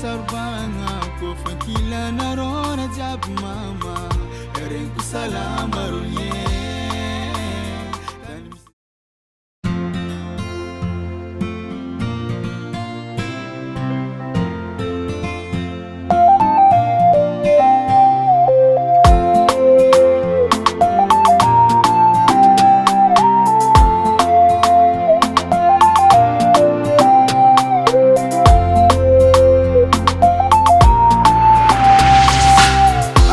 Sarbanga ko fakila na rona jab mama erenku salama runye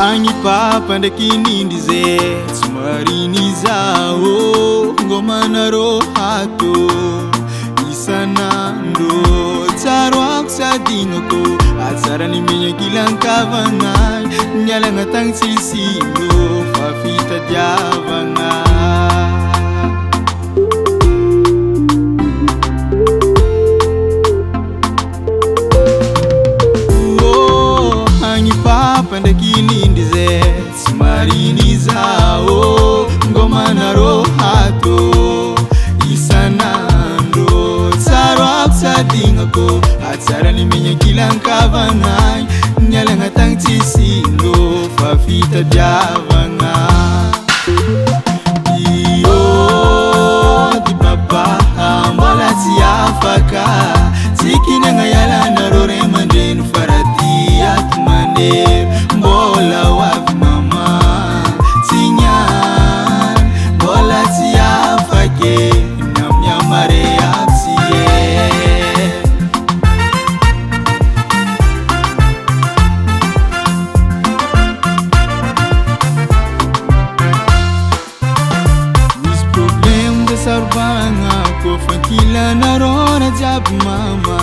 Anyi papa ndakini ndize Sumarini zao ngoma na rohato Isana ndo Taro akusadinga ko Atsara ni minya gilang kavangan Nyala nga tang sisindo Fafita diavangan Pandakini ndize Sumarini zao ngoma na rohato Isanando Tsaro akusadinga ko Atsara ni minya gilang kavangan Nyala nga tang tisindo Fafita diavangan Iyo di baba Mbala tiafaka Tikina ngayala na rore mandenu farati atmane Bola waf mama Tinyan Bola tiafake Namnya mare apsiye Mis problem de Sarbanga ko fakila na rona jab mama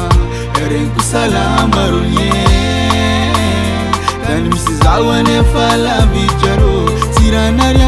erenku salama runye Dan misizawa ne fala bicharo Tiranaria